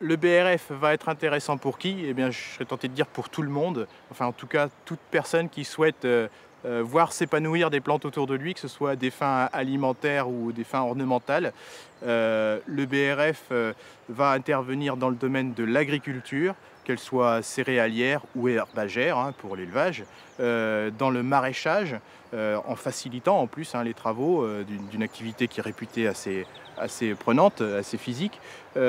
Le BRF va être intéressant pour qui? Eh bien, je serais tenté de dire pour tout le monde. Enfin, en tout cas, toute personne qui souhaite voir s'épanouir des plantes autour de lui, que ce soit à des fins alimentaires ou des fins ornementales. Le BRF va intervenir dans le domaine de l'agriculture, qu'elle soit céréalière ou herbagère, hein, pour l'élevage, dans le maraîchage, en facilitant en plus, hein, les travaux d'une activité qui est réputée assez prenante, assez physique, dans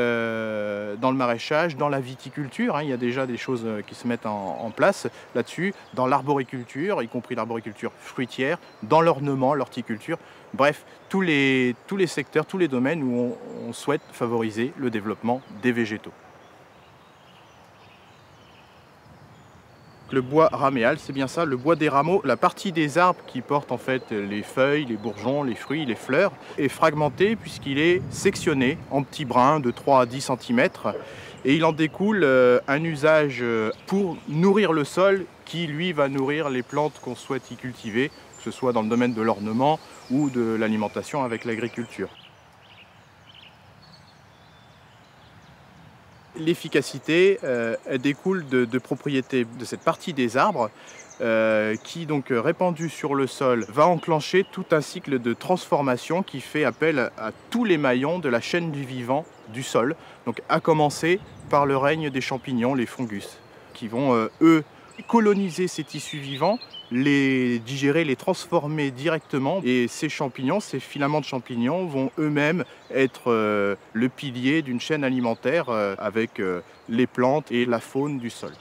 le maraîchage, dans la viticulture, hein, il y a déjà des choses qui se mettent en place là-dessus, dans l'arboriculture, y compris l'arboriculture fruitière, dans l'ornement, l'horticulture, bref, tous les secteurs, tous les domaines où on souhaite favoriser le développement des végétaux. Le bois raméal, c'est bien ça, le bois des rameaux, la partie des arbres qui porte en fait les feuilles, les bourgeons, les fruits, les fleurs, est fragmenté puisqu'il est sectionné en petits brins de 3 à 10 cm et il en découle un usage pour nourrir le sol qui lui va nourrir les plantes qu'on souhaite y cultiver, que ce soit dans le domaine de l'ornement ou de l'alimentation avec l'agriculture. L'efficacité, elle découle de propriétés de cette partie des arbres qui, donc répandue sur le sol, va enclencher tout un cycle de transformation qui fait appel à tous les maillons de la chaîne du vivant du sol, donc à commencer par le règne des champignons, les fungus, qui vont, eux, coloniser ces tissus vivants, les digérer, les transformer directement. Et ces champignons, ces filaments de champignons vont eux-mêmes être le pilier d'une chaîne alimentaire avec les plantes et la faune du sol.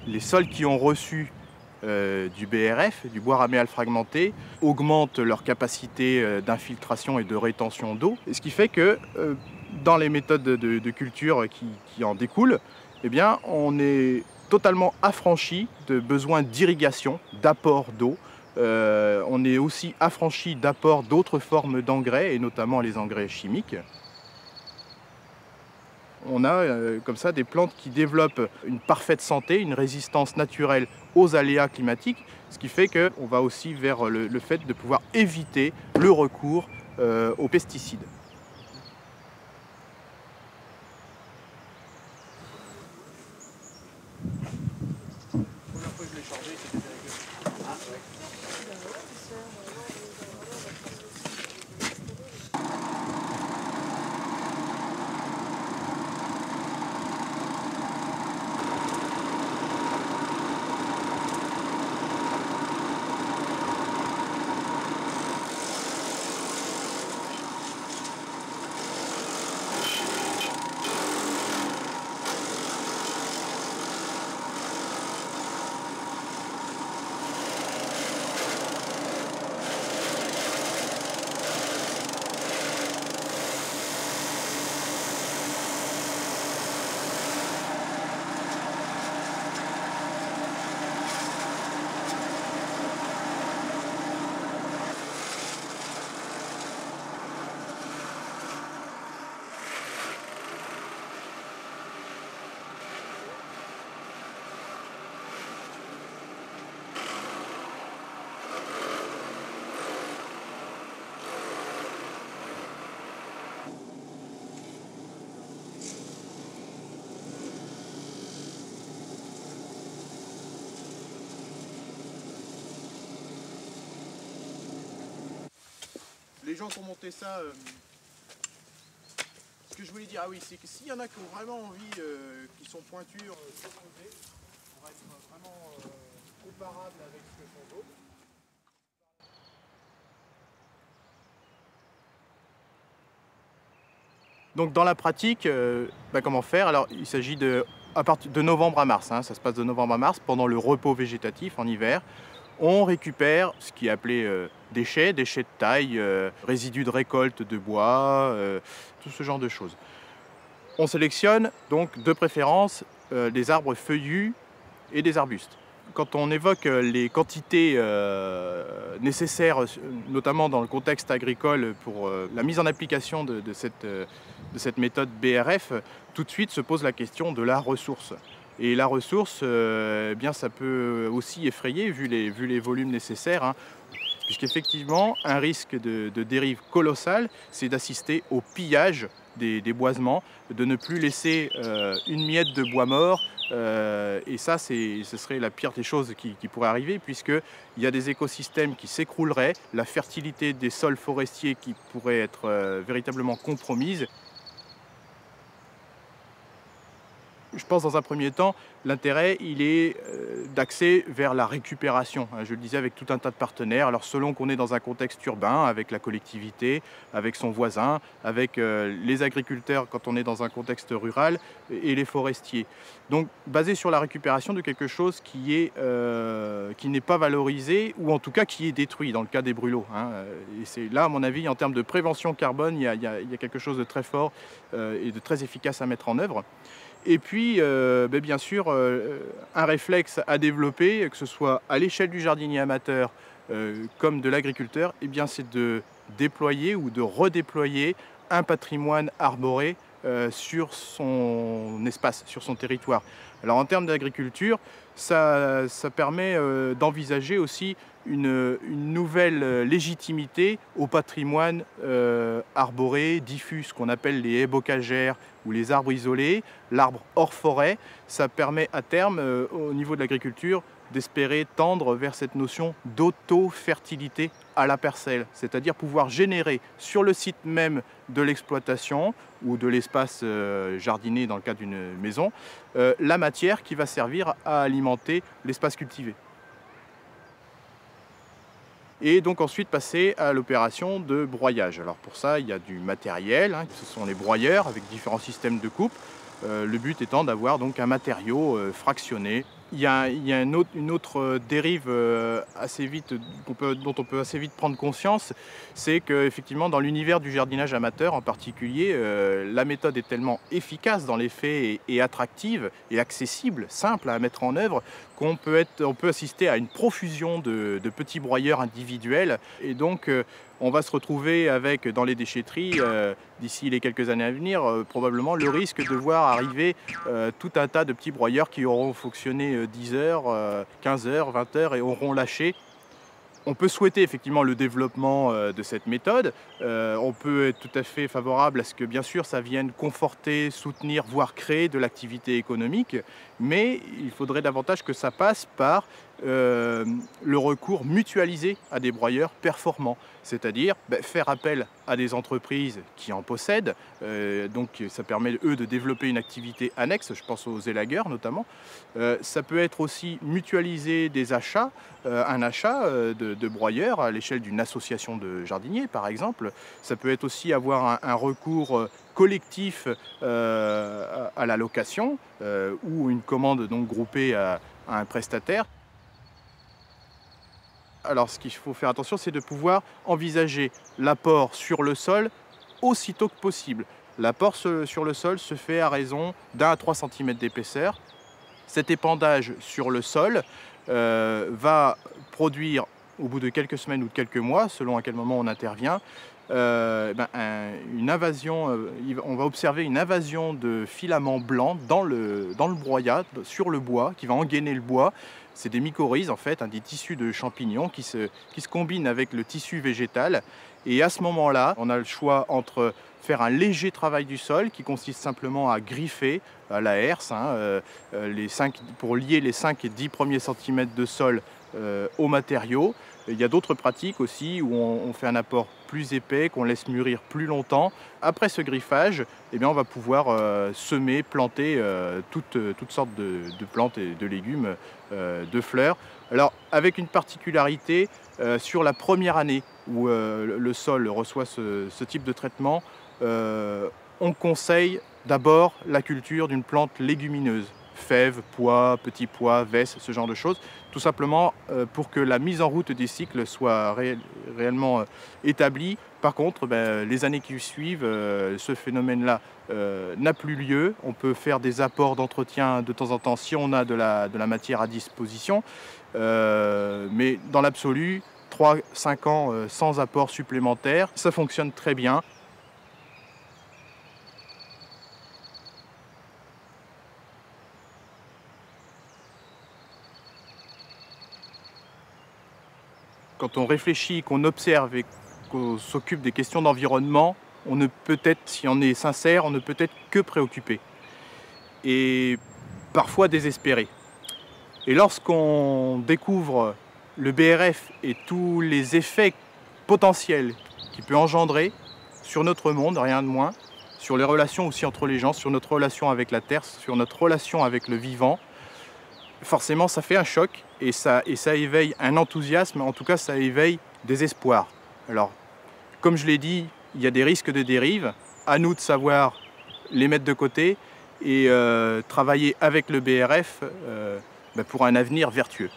Les sols qui ont reçu du BRF, du bois raméal fragmenté, augmentent leur capacité d'infiltration et de rétention d'eau. Ce qui fait que dans les méthodes de culture qui en découlent, eh bien, on est totalement affranchi de besoins d'irrigation, d'apport d'eau. On est aussi affranchi d'apport d'autres formes d'engrais, et notamment les engrais chimiques. On a comme ça des plantes qui développent une parfaite santé, une résistance naturelle aux aléas climatiques, ce qui fait qu'on va aussi vers le fait de pouvoir éviter le recours aux pesticides. Les gens qui ont monté ça, ce que je voulais dire, ah oui, c'est que s'il y en a qui ont vraiment envie, qui sont pointures sur le côté, pour être vraiment comparables avec ce que font d'autres. Donc dans la pratique, comment faire? Alors il s'agit à partir de novembre à mars, hein, ça se passe de novembre à mars, pendant le repos végétatif en hiver. On récupère ce qui est appelé déchets de taille, résidus de récolte de bois, tout ce genre de choses. On sélectionne donc de préférence des arbres feuillus et des arbustes. Quand on évoque les quantités nécessaires, notamment dans le contexte agricole pour la mise en application de cette méthode BRF, tout de suite se pose la question de la ressource. Et la ressource, eh bien, ça peut aussi effrayer vu les volumes nécessaires, hein. puisqu'effectivement, un risque de dérive colossal, c'est d'assister au pillage des boisements, de ne plus laisser une miette de bois mort. Et ça, ce serait la pire des choses qui pourrait arriver, puisqu'il y a des écosystèmes qui s'écrouleraient, la fertilité des sols forestiers qui pourrait être véritablement compromise. Je pense dans un premier temps, l'intérêt, il est d'axer vers la récupération. Je le disais, avec tout un tas de partenaires. Alors selon qu'on est dans un contexte urbain, avec la collectivité, avec son voisin, avec les agriculteurs quand on est dans un contexte rural et les forestiers. Donc basé sur la récupération de quelque chose qui n'est pas valorisé ou en tout cas qui est détruit dans le cas des brûlots. Et c'est là, à mon avis, en termes de prévention carbone, il y a quelque chose de très fort et de très efficace à mettre en œuvre. Et puis, bien sûr, un réflexe à développer, que ce soit à l'échelle du jardinier amateur comme de l'agriculteur, eh bien, c'est de déployer ou de redéployer un patrimoine arboré sur son espace, sur son territoire. Alors en termes d'agriculture, ça permet d'envisager aussi une nouvelle légitimité au patrimoine arboré, diffus, ce qu'on appelle les haies bocagères ou les arbres isolés, l'arbre hors forêt. Ça permet à terme, au niveau de l'agriculture, d'espérer tendre vers cette notion d'auto-fertilité à la parcelle, c'est-à-dire pouvoir générer sur le site même de l'exploitation ou de l'espace jardiné dans le cas d'une maison, la matière qui va servir à alimenter l'espace cultivé. Et donc ensuite passer à l'opération de broyage. Alors pour ça, il y a du matériel, ce sont les broyeurs avec différents systèmes de coupe. Le but étant d'avoir donc un matériau fractionné. Il y a une autre dérive assez vite, dont on peut assez vite prendre conscience, c'est qu'effectivement dans l'univers du jardinage amateur en particulier, la méthode est tellement efficace dans les faits et attractive et accessible, simple à mettre en œuvre, on peut assister à une profusion de petits broyeurs individuels. Et donc on va se retrouver avec, dans les déchetteries, d'ici les quelques années à venir, probablement le risque de voir arriver tout un tas de petits broyeurs qui auront fonctionné 10 heures, 15 heures, 20 heures et auront lâché. On peut souhaiter effectivement le développement de cette méthode. On peut être tout à fait favorable à ce que, bien sûr, ça vienne conforter, soutenir, voire créer de l'activité économique. Mais il faudrait davantage que ça passe par le recours mutualisé à des broyeurs performants. C'est-à-dire faire appel à des entreprises qui en possèdent. Donc ça permet, eux, de développer une activité annexe. Je pense aux élagueurs notamment. Ça peut être aussi mutualiser des achats. Un achat de broyeurs à l'échelle d'une association de jardiniers, par exemple. Ça peut être aussi avoir un recours collectif à la location ou une commande donc groupée à un prestataire. Alors ce qu'il faut faire attention, c'est de pouvoir envisager l'apport sur le sol aussitôt que possible. L'apport sur le sol se fait à raison d'1 à 3 cm d'épaisseur. Cet épandage sur le sol va produire, au bout de quelques semaines ou de quelques mois, selon à quel moment on intervient, une invasion, on va observer une invasion de filaments blancs dans le broyat, sur le bois, qui va engainer le bois. C'est des mycorhizes en fait, des tissus de champignons qui se combinent avec le tissu végétal. Et à ce moment-là, on a le choix entre faire un léger travail du sol qui consiste simplement à griffer à la herse, pour lier les 5 et 10 premiers centimètres de sol au matériau. Il y a d'autres pratiques aussi où on fait un apport plus épais, qu'on laisse mûrir plus longtemps. Après ce griffage, on va pouvoir semer, planter toutes sortes de plantes et de légumes, de fleurs. Alors avec une particularité, sur la première année où le sol reçoit ce type de traitement, on conseille d'abord la culture d'une plante légumineuse. Fèves, pois, petits pois, vesses, ce genre de choses, tout simplement pour que la mise en route des cycles soit réellement établie. Par contre, les années qui suivent, ce phénomène-là n'a plus lieu. On peut faire des apports d'entretien de temps en temps si on a de la matière à disposition, mais dans l'absolu, 3-5 ans sans apport supplémentaire, ça fonctionne très bien. quand on réfléchit, qu'on observe et qu'on s'occupe des questions d'environnement, on ne peut être, si on est sincère, on ne peut être que préoccupé et parfois désespéré. Et lorsqu'on découvre le BRF et tous les effets potentiels qu'il peut engendrer sur notre monde, rien de moins, sur les relations aussi entre les gens, sur notre relation avec la Terre, sur notre relation avec le vivant, forcément ça fait un choc et ça éveille un enthousiasme, en tout cas ça éveille des espoirs. Alors, comme je l'ai dit, il y a des risques de dérive, à nous de savoir les mettre de côté et travailler avec le BRF pour un avenir vertueux.